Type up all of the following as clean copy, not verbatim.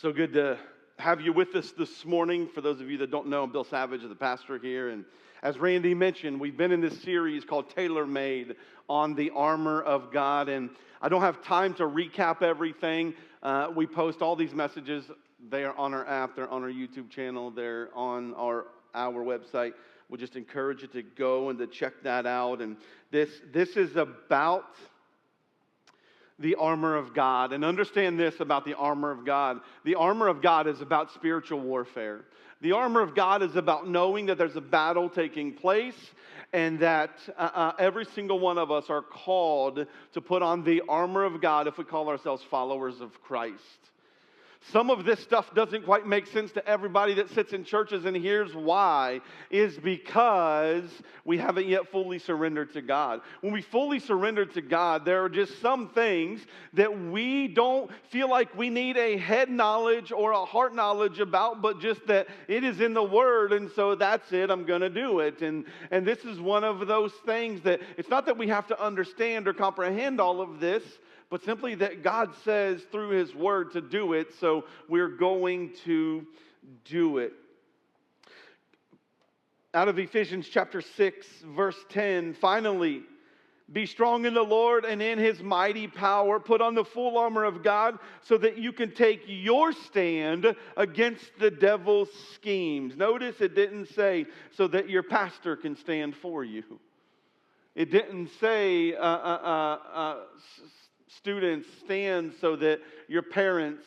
So good to have you with us this morning. For those of you that don't know, I'm Bill Savage, the pastor here. And as Randy mentioned, we've been in this series called Tailor on the armor of God. And I don't have time to recap everything. We post all these messages. They are on our app. They're on our YouTube channel. They're on our website. We'll just encourage you to go and to check that out. And this is about the armor of God. And understand this about the armor of God. The armor of God is about spiritual warfare. The armor of God is about knowing that there's a battle taking place and that every single one of us are called to put on the armor of God if we call ourselves followers of Christ. Some of this stuff doesn't quite make sense to everybody that sits in churches, and here's why, is because we haven't yet fully surrendered to God. When we fully surrender to God, there are just some things that we don't feel like we need a head knowledge or a heart knowledge about, but just that it is in the Word, and so that's it, I'm going to do it. And this is one of those things that it's not that we have to understand or comprehend all of this, but simply that God says through His Word to do it, so we're going to do it. Out of Ephesians chapter 6, verse 10, finally, be strong in the Lord and in His mighty power. Put on the full armor of God so that you can take your stand against the devil's schemes. Notice it didn't say so that your pastor can stand for you. It didn't say students, stand so that your parents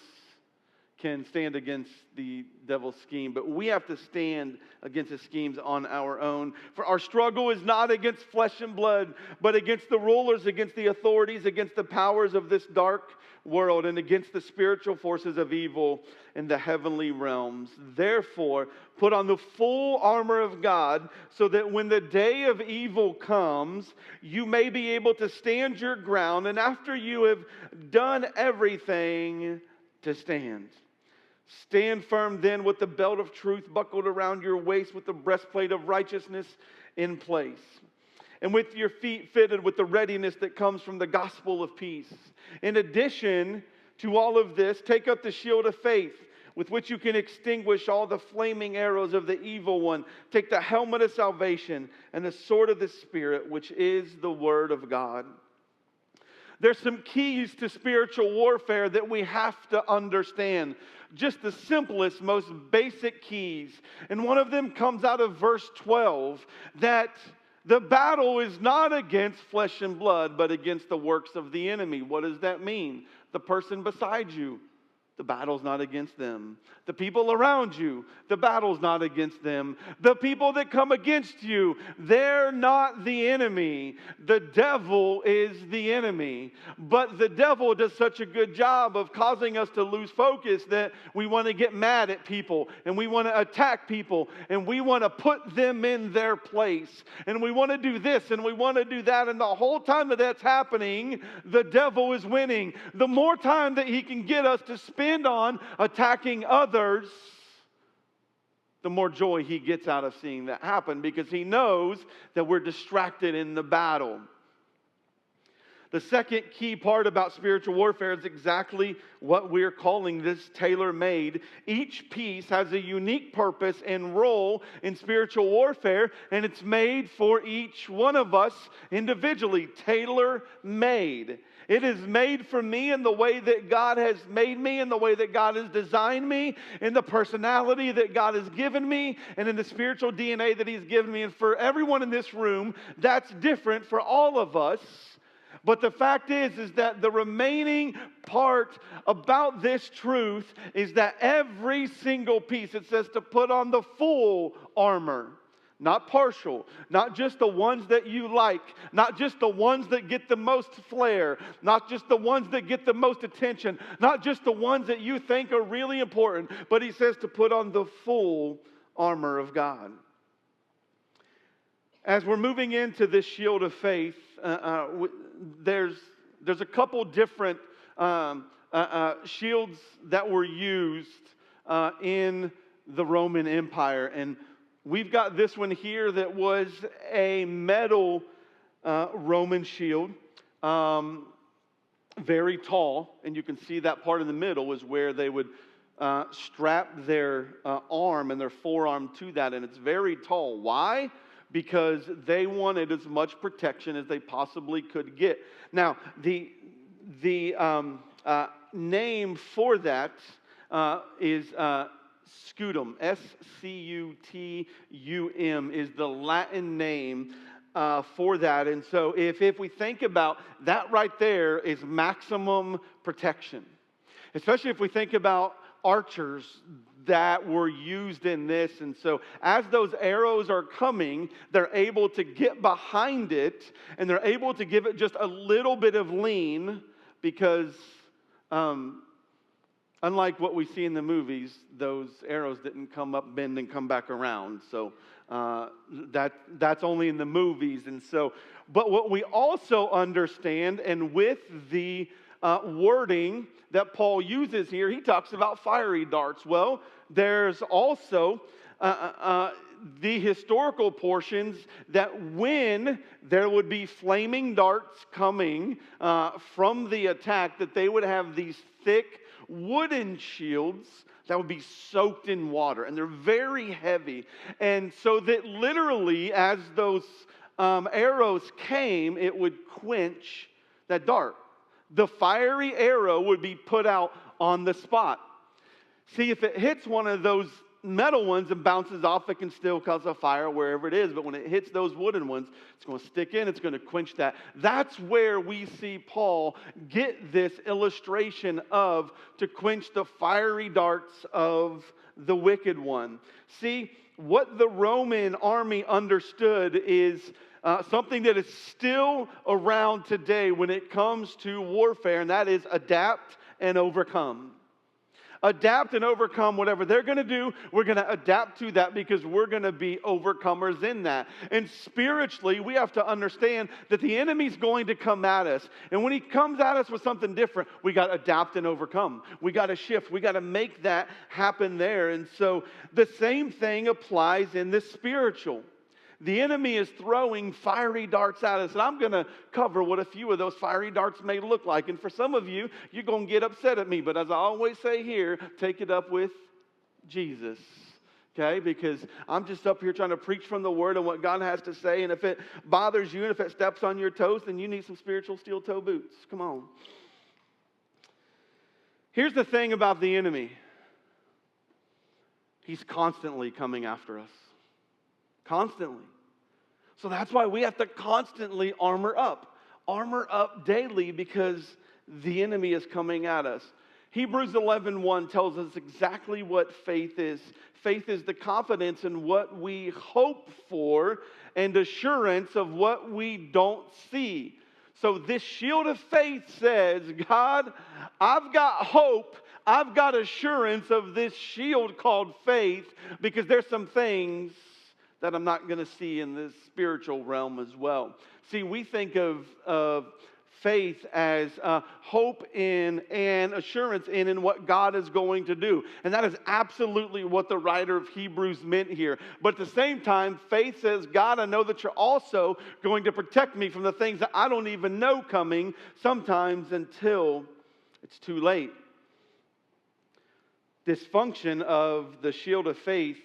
can stand against the devil's scheme. But we have to stand against his schemes on our own. For our struggle is not against flesh and blood, but against the rulers, against the authorities, against the powers of this dark world, and against the spiritual forces of evil in the heavenly realms. Therefore, put on the full armor of God, so that when the day of evil comes, you may be able to stand your ground, and after you have done everything, to stand. Stand firm then with the belt of truth buckled around your waist, with the breastplate of righteousness in place, and with your feet fitted with the readiness that comes from the gospel of peace. In addition to all of this, take up the shield of faith, with which you can extinguish all the flaming arrows of the evil one. Take the helmet of salvation and the sword of the Spirit, which is the Word of God. There's some keys to spiritual warfare that we have to understand. Just the simplest, most basic keys. And one of them comes out of verse 12, that the battle is not against flesh and blood, but against the works of the enemy. What does that mean? The person beside you, the battle's not against them. The people around you, the battle's not against them. The people that come against you, they're not the enemy. The devil is the enemy. But the devil does such a good job of causing us to lose focus that we want to get mad at people, and we want to attack people, and we want to put them in their place, and we want to do this, and we want to do that, and the whole time that that's happening, the devil is winning. The more time that he can get us to spend on attacking others, the more joy he gets out of seeing that happen, because he knows that we're distracted in the battle. The second key part about spiritual warfare is exactly what we're calling this tailor-made. Each piece has a unique purpose and role in spiritual warfare, and it's made for each one of us individually. Tailor-made. It is made for me in the way that God has made me, in the way that God has designed me, in the personality that God has given me, and in the spiritual DNA that He's given me. And for everyone in this room, that's different for all of us. But the fact is that the remaining part about this truth is that every single piece, it says to put on the full armor. Not partial, not just the ones that you like, not just the ones that get the most flair, not just the ones that get the most attention, not just the ones that you think are really important, but he says to put on the full armor of God. As we're moving into this shield of faith, there's a couple different shields that were used in the Roman Empire, and we've got this one here that was a metal Roman shield, very tall, and you can see that part in the middle is where they would strap their arm and their forearm to that, and it's very tall. Why? Because they wanted as much protection as they possibly could get. Now, the name for that is scutum. Scutum is the Latin name for that. And so if we think about that right there is maximum protection. Especially if we think about archers that were used in this. And so as those arrows are coming, they're able to get behind it and they're able to give it just a little bit of lean because unlike what we see in the movies, those arrows didn't come up, bend, and come back around. So that's only in the movies. And so, but what we also understand, and with the wording that Paul uses here, he talks about fiery darts. Well, there's also the historical portions that when there would be flaming darts coming from the attack, that they would have these thick wooden shields that would be soaked in water, and they're very heavy. And so that literally, as those arrows came, it would quench that dart. The fiery arrow would be put out on the spot. See, if it hits one of those metal ones and bounces off, it can still cause a fire wherever it is. But when it hits those wooden ones, it's going to stick in, it's going to quench that. That's where we see Paul get this illustration of to quench the fiery darts of the wicked one. See, what the Roman army understood is something that is still around today when it comes to warfare, and that is adapt and overcome. Adapt and overcome whatever they're going to do. We're going to adapt to that because we're going to be overcomers in that. And spiritually, we have to understand that the enemy's going to come at us. And when he comes at us with something different, we got to adapt and overcome. We got to shift. We got to make that happen there. And so the same thing applies in the spiritual. The enemy is throwing fiery darts at us, and I'm going to cover what a few of those fiery darts may look like. And for some of you, you're going to get upset at me, but as I always say here, take it up with Jesus, okay? Because I'm just up here trying to preach from the Word and what God has to say, and if it bothers you and if it steps on your toes, then you need some spiritual steel-toe boots. Come on. Here's the thing about the enemy. He's constantly coming after us. Constantly. So that's why we have to constantly armor up daily because the enemy is coming at us. Hebrews 11:1 tells us exactly what faith is. Faith is the confidence in what we hope for and assurance of what we don't see. So this shield of faith says, God, I've got hope. I've got assurance of this shield called faith because there's some things that I'm not going to see in this spiritual realm as well. See, we think of faith as hope in and assurance in what God is going to do. And that is absolutely what the writer of Hebrews meant here. But at the same time, faith says, God, I know that you're also going to protect me from the things that I don't even know coming sometimes until it's too late. This function of the shield of faith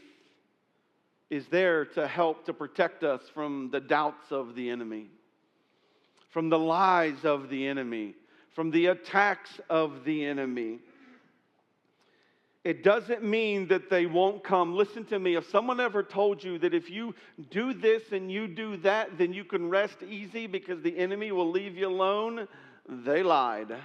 is there to help to protect us from the doubts of the enemy, from the lies of the enemy, from the attacks of the enemy. It doesn't mean that they won't come. Listen to me. If someone ever told you that if you do this and you do that, then you can rest easy because the enemy will leave you alone, they lied.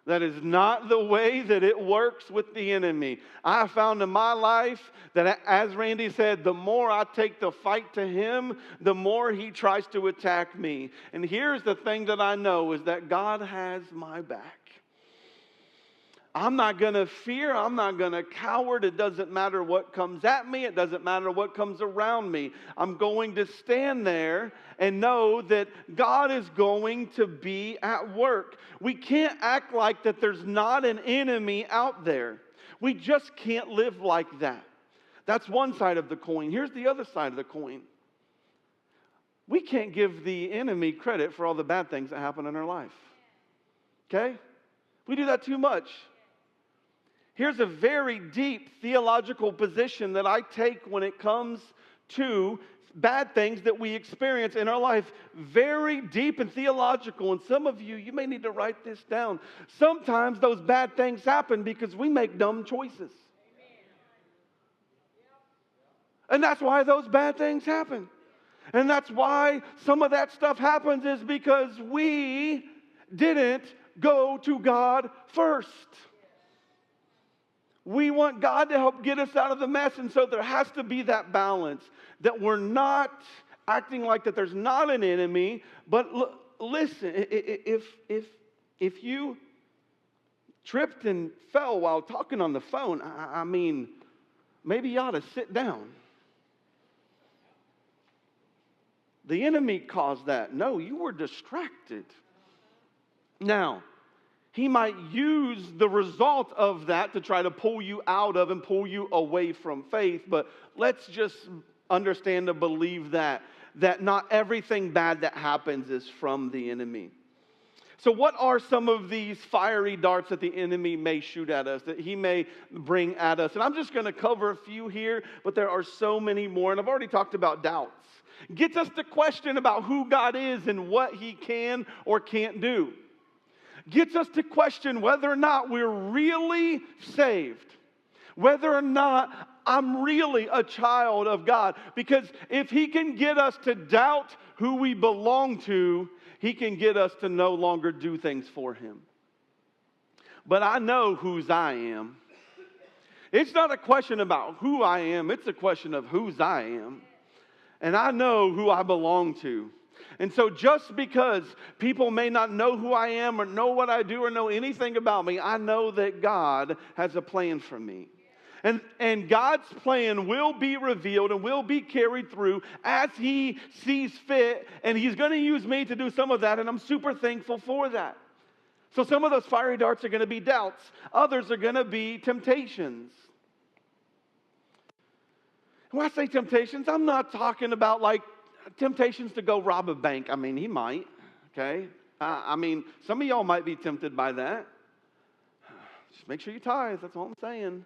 That is not the way that it works with the enemy. I have found in my life that, as Randy said, the more I take the fight to him, the more he tries to attack me. And here's the thing that I know is that God has my back. I'm not going to fear. I'm not going to cower. It doesn't matter what comes at me. It doesn't matter what comes around me. I'm going to stand there and know that God is going to be at work. We can't act like that there's not an enemy out there. We just can't live like that. That's one side of the coin. Here's the other side of the coin. We can't give the enemy credit for all the bad things that happen in our life. Okay? We do that too much. Here's a very deep theological position that I take when it comes to bad things that we experience in our life. Very deep and theological. And some of you may need to write this down. Sometimes those bad things happen because we make dumb choices. And that's why those bad things happen. And that's why some of that stuff happens, is because we didn't go to God first. We want God to help get us out of the mess. And so there has to be that balance, that we're not acting like that there's not an enemy. But listen, if you tripped and fell while talking on the phone, I mean, maybe you ought to sit down. The enemy caused that. No, you were distracted. Now, he might use the result of that to try to pull you out of and pull you away from faith. But let's just understand and believe that not everything bad that happens is from the enemy. So what are some of these fiery darts that the enemy may shoot at us, that he may bring at us? And I'm just going to cover a few here, but there are so many more. And I've already talked about doubts. Gets us to question about who God is and what he can or can't do. Gets us to question whether or not we're really saved. Whether or not I'm really a child of God. Because if he can get us to doubt who we belong to, he can get us to no longer do things for him. But I know whose I am. It's not a question about who I am. It's a question of whose I am. And I know who I belong to. And so just because people may not know who I am or know what I do or know anything about me, I know that God has a plan for me. And God's plan will be revealed and will be carried through as he sees fit. And he's going to use me to do some of that. And I'm super thankful for that. So some of those fiery darts are going to be doubts. Others are going to be temptations. When I say temptations, I'm not talking about like temptations to go rob a bank. I mean, he might, okay? I mean, some of y'all might be tempted by that. Just make sure you tithe, that's all I'm saying.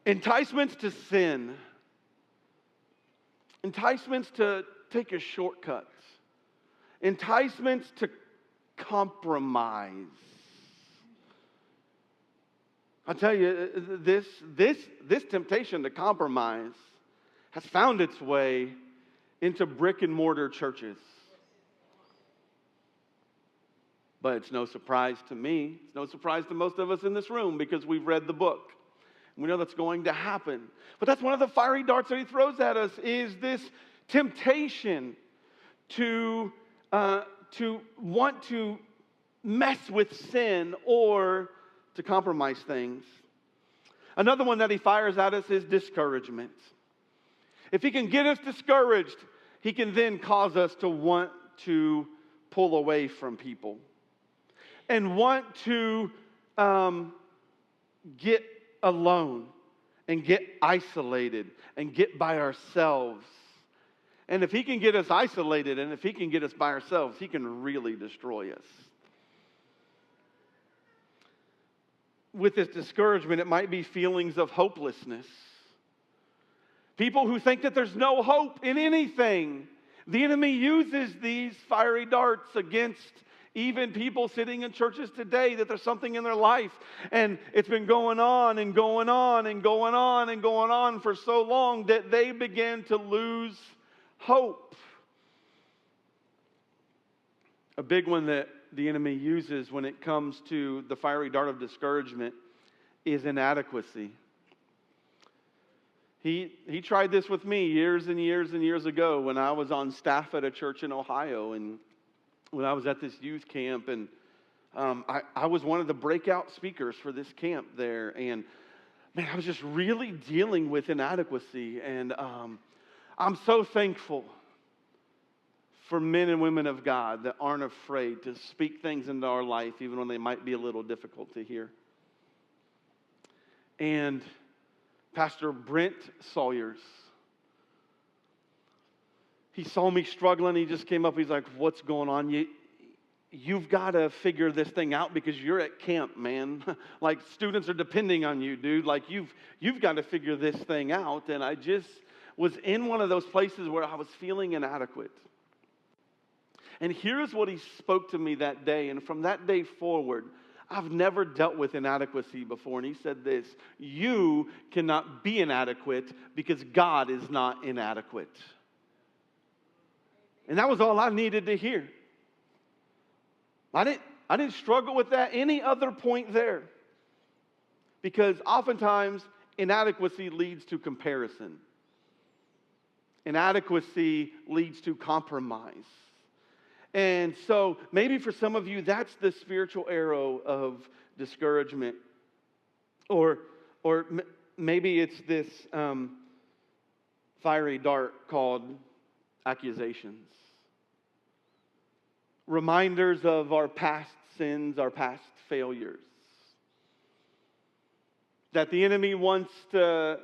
Enticements to sin. Enticements to take your shortcuts. Enticements to compromise. I'll tell you, this temptation to compromise has found its way into brick and mortar churches. But it's no surprise to me. It's no surprise to most of us in this room because we've read the book. We know that's going to happen. But that's one of the fiery darts that he throws at us, is this temptation to want to mess with sin or to compromise things. Another one that he fires at us is discouragement. If he can get us discouraged, he can then cause us to want to pull away from people and want to get alone and get isolated and get by ourselves. And if he can get us isolated and if he can get us by ourselves, he can really destroy us. With this discouragement, it might be feelings of hopelessness. People who think that there's no hope in anything. The enemy uses these fiery darts against even people sitting in churches today, that there's something in their life and it's been going on and going on and going on and going on for so long that they begin to lose hope. A big one that the enemy uses when it comes to the fiery dart of discouragement is inadequacy. He tried this with me years and years and years ago when I was on staff at a church in Ohio, and when I was at this youth camp, and I was one of the breakout speakers for this camp there, and man, I was just really dealing with inadequacy, and I'm so thankful for men and women of God that aren't afraid to speak things into our life, even when they might be a little difficult to hear. And Pastor Brent Sawyers, he saw me struggling. He just came up. He's like, "What's going on? you've got to figure this thing out because you're at camp, man. Like, students are depending on you, dude. Like, you've got to figure this thing out. And I just was in one of those places where I was feeling inadequate. And here's what he spoke to me that day. And from that day forward, I've never dealt with inadequacy before. And he said this: you cannot be inadequate because God is not inadequate. And that was all I needed to hear. I didn't struggle with that any other point there. Because oftentimes, inadequacy leads to comparison. Inadequacy leads to compromise. And so maybe for some of you, that's the spiritual arrow of discouragement. Or maybe it's this fiery dart called accusations. Reminders of our past sins, our past failures. That the enemy wants to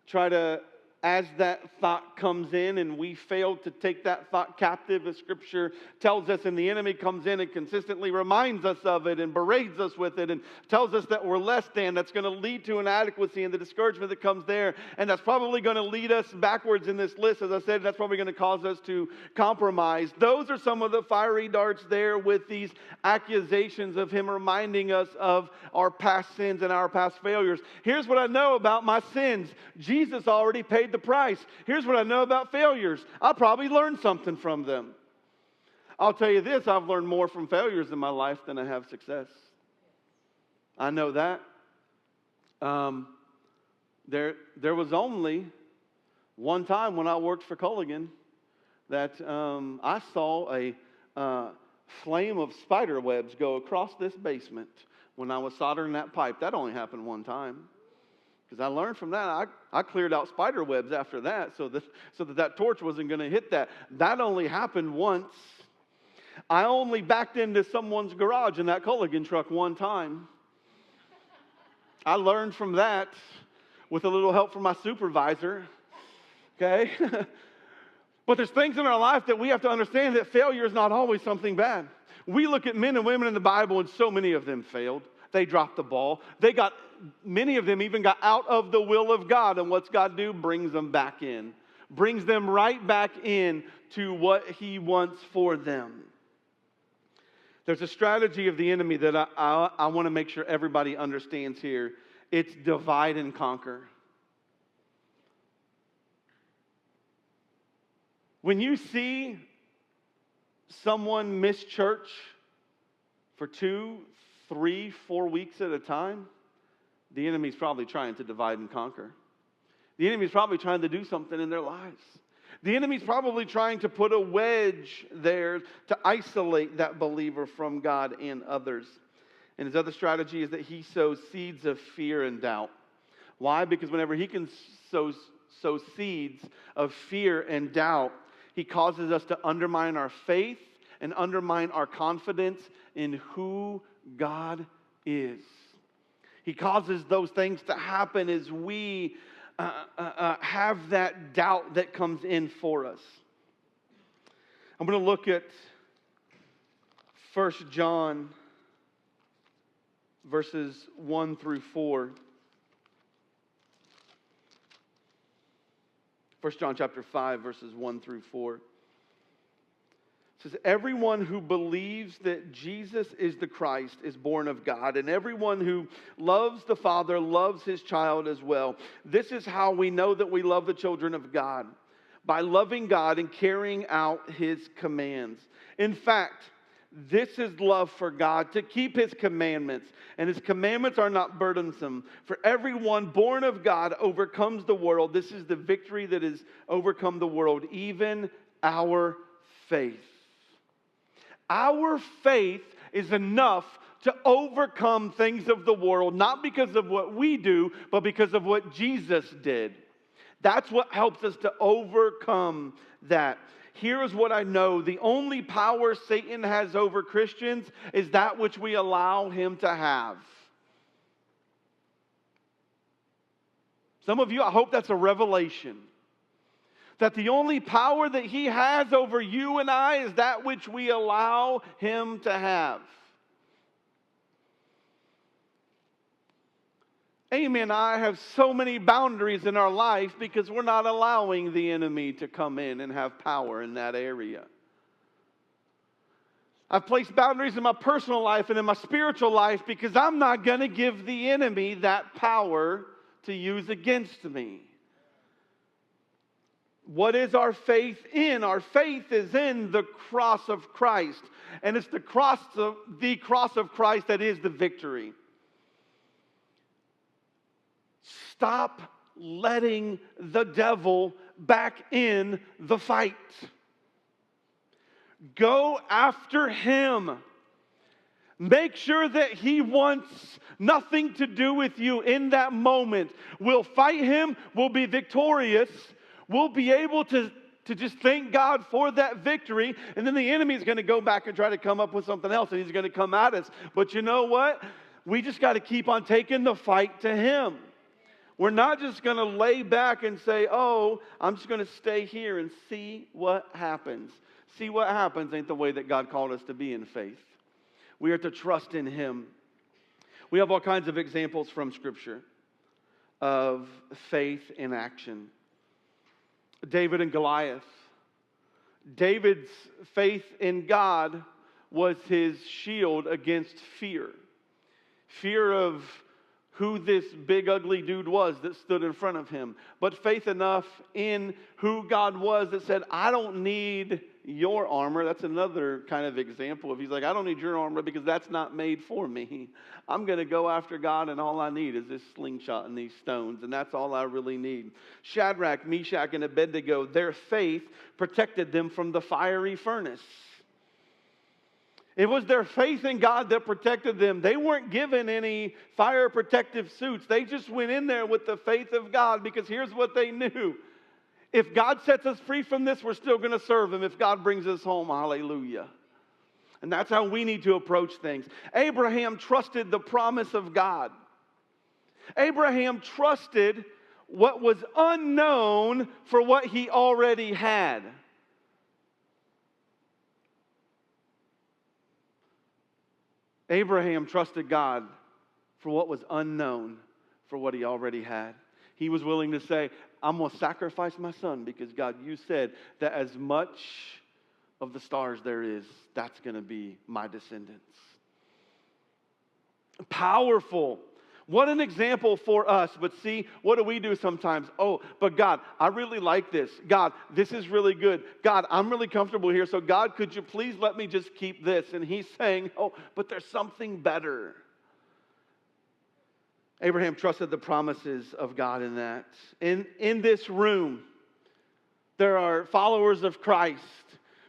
try to, as that thought comes in and we fail to take that thought captive, as Scripture tells us, and the enemy comes in and consistently reminds us of it and berates us with it and tells us that we're less than, that's going to lead to inadequacy and the discouragement that comes there. And that's probably going to lead us backwards in this list. As I said, that's probably going to cause us to compromise. Those are some of the fiery darts there with these accusations of him reminding us of our past sins and our past failures. Here's what I know about my sins. Jesus already paid the price. Here's what I know about failures. I probably learned something from them. I'll tell you this, I've learned more from failures in my life than I have success. I know that. There was only one time when I worked for Culligan that I saw a flame of spider webs go across this basement when I was soldering that pipe. That only happened one time. Because I learned from that, I cleared out spider webs after that so that torch wasn't going to hit that. That only happened once. I only backed into someone's garage in that Culligan truck one time. I learned from that with a little help from my supervisor. Okay? But there's things in our life that we have to understand that failure is not always something bad. We look at men and women in the Bible, and so many of them failed. They dropped the ball. Many of them even got out of the will of God. And what's God do? Brings them back in. Brings them right back in to what He wants for them. There's a strategy of the enemy that I want to make sure everybody understands here. It's divide and conquer. When you see someone miss church for 2, 3, 4 weeks at a time, the enemy's probably trying to divide and conquer. The enemy's probably trying to do something in their lives. The enemy's probably trying to put a wedge there to isolate that believer from God and others. And his other strategy is that he sows seeds of fear and doubt. Why? Because whenever he can sow seeds of fear and doubt, he causes us to undermine our faith and undermine our confidence in who God is. He causes those things to happen as we have that doubt that comes in for us. I'm going to look at 1 John verses 1 through 4. 1 John chapter 5 verses 1 through 4. It says, everyone who believes that Jesus is the Christ is born of God, and everyone who loves the Father loves his child as well. This is how we know that we love the children of God, by loving God and carrying out his commands. In fact, this is love for God, to keep his commandments, and his commandments are not burdensome. For everyone born of God overcomes the world. This is the victory that has overcome the world, even our faith. Our faith is enough to overcome things of the world, not because of what we do, but because of what Jesus did. That's what helps us to overcome that. Here is what I know. The only power Satan has over Christians is that which we allow him to have. Some of you, I hope that's a revelation. That the only power that he has over you and I is that which we allow him to have. Amy and I have so many boundaries in our life because we're not allowing the enemy to come in and have power in that area. I've placed boundaries in my personal life and in my spiritual life because I'm not going to give the enemy that power to use against me. What is our faith in? Our faith is in the cross of Christ. And it's the cross of Christ that is the victory. Stop letting the devil back in the fight. Go after him. Make sure that he wants nothing to do with you in that moment. We'll fight him. We'll be victorious. We'll be able to just thank God for that victory. And then the enemy is going to go back and try to come up with something else. And he's going to come at us. But you know what? We just got to keep on taking the fight to him. We're not just going to lay back and say, oh, I'm just going to stay here and see what happens. See what happens ain't the way that God called us to be in faith. We are to trust in him. We have all kinds of examples from Scripture of faith in action. David and Goliath. David's faith in God was his shield against fear. Fear of who this big ugly dude was that stood in front of him. But faith enough in who God was that said, I don't need your armor. That's another kind of example of he's like, I don't need your armor because that's not made for me. I'm going to go after God and all I need is this slingshot and these stones. And that's all I really need. Shadrach, Meshach, and Abednego, their faith protected them from the fiery furnace. It was their faith in God that protected them. They weren't given any fire protective suits. They just went in there with the faith of God because here's what they knew. If God sets us free from this, we're still going to serve him. If God brings us home, hallelujah. And that's how we need to approach things. Abraham trusted the promise of God. Abraham trusted what was unknown for what he already had. Abraham trusted God for what was unknown for what he already had. He was willing to say, I'm going to sacrifice my son because God, you said that as much of the stars there is, that's going to be my descendants. Powerful. What an example for us. But see, what do we do sometimes? Oh, but God, I really like this. God, this is really good. God, I'm really comfortable here. So God, could you please let me just keep this? And he's saying, oh, but there's something better. Abraham trusted the promises of God in that. In this room, there are followers of Christ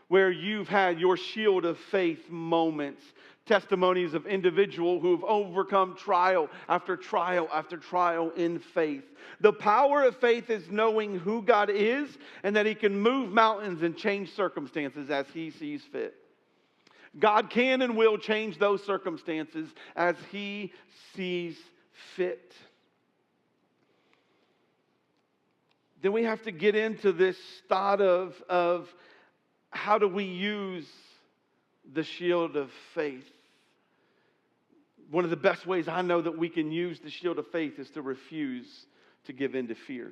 where you've had your shield of faith moments. Testimonies of individuals who have overcome trial after trial after trial in faith. The power of faith is knowing who God is and that he can move mountains and change circumstances as he sees fit. God can and will change those circumstances as he sees fit. Then we have to get into this thought of how do we use the shield of faith. One of the best ways I know that we can use the shield of faith is to refuse to give in to fear.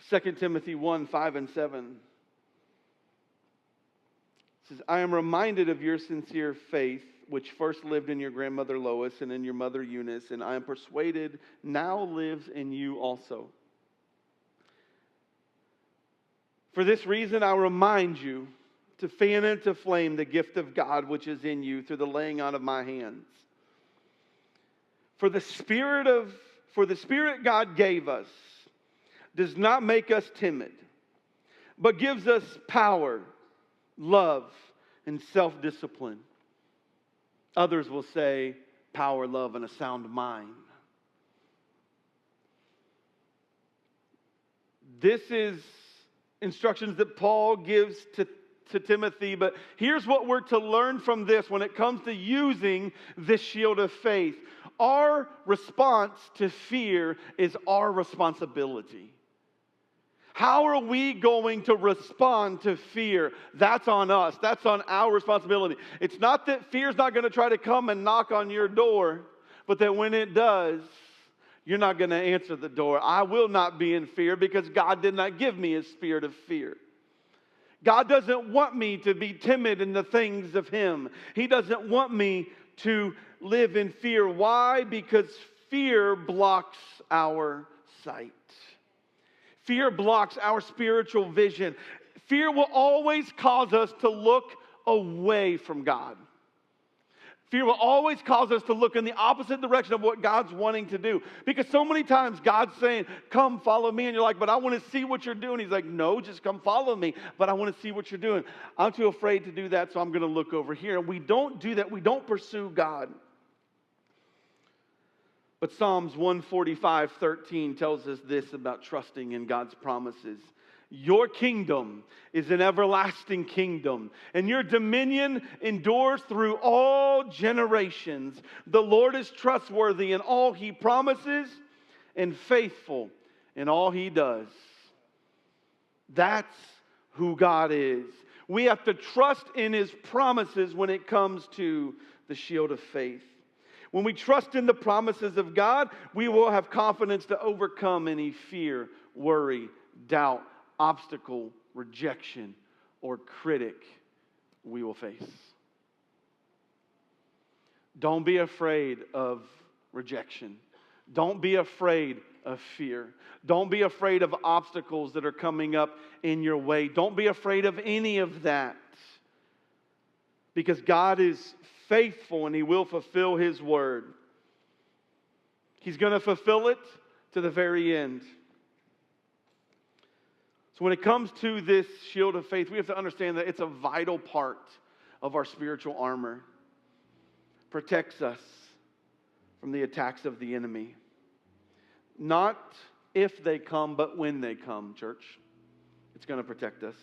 2 Timothy 1, 5 and 7 says, I am reminded of your sincere faith, which first lived in your grandmother Lois and in your mother Eunice, and I am persuaded now lives in you also. For this reason I remind you to fan into flame the gift of God which is in you through the laying on of my hands. For the Spirit God gave us does not make us timid, but gives us power, love, and self-discipline. Others will say power, love, and a sound mind. This is instructions that Paul gives to Timothy, but here's what we're to learn from this when it comes to using this shield of faith. Our response to fear is our responsibility. How are we going to respond to fear? That's on us. That's on our responsibility. It's not that fear's not going to try to come and knock on your door, but that when it does, you're not going to answer the door. I will not be in fear because God did not give me a spirit of fear. God doesn't want me to be timid in the things of Him. He doesn't want me to live in fear. Why? Because fear blocks our sight. Fear blocks our spiritual vision. Fear will always cause us to look away from God. Fear will always cause us to look in the opposite direction of what God's wanting to do. Because so many times God's saying, come follow me. And you're like, but I want to see what you're doing. He's like, no, just come follow me. But I want to see what you're doing. I'm too afraid to do that, so I'm going to look over here. And we don't do that. We don't pursue God. But Psalms 145:13 tells us this about trusting in God's promises. Your kingdom is an everlasting kingdom, and your dominion endures through all generations. The Lord is trustworthy in all He promises and faithful in all He does. That's who God is. We have to trust in His promises when it comes to the shield of faith. When we trust in the promises of God, we will have confidence to overcome any fear, worry, doubt, obstacle, rejection, or critic we will face. Don't be afraid of rejection. Don't be afraid of fear. Don't be afraid of obstacles that are coming up in your way. Don't be afraid of any of that. Because God is faithful and He will fulfill His word. He's going to fulfill it to the very end. So when it comes to this shield of faith, we have to understand that it's a vital part of our spiritual armor. It protects us from the attacks of the enemy. Not if they come, but when they come, church. It's going to protect us.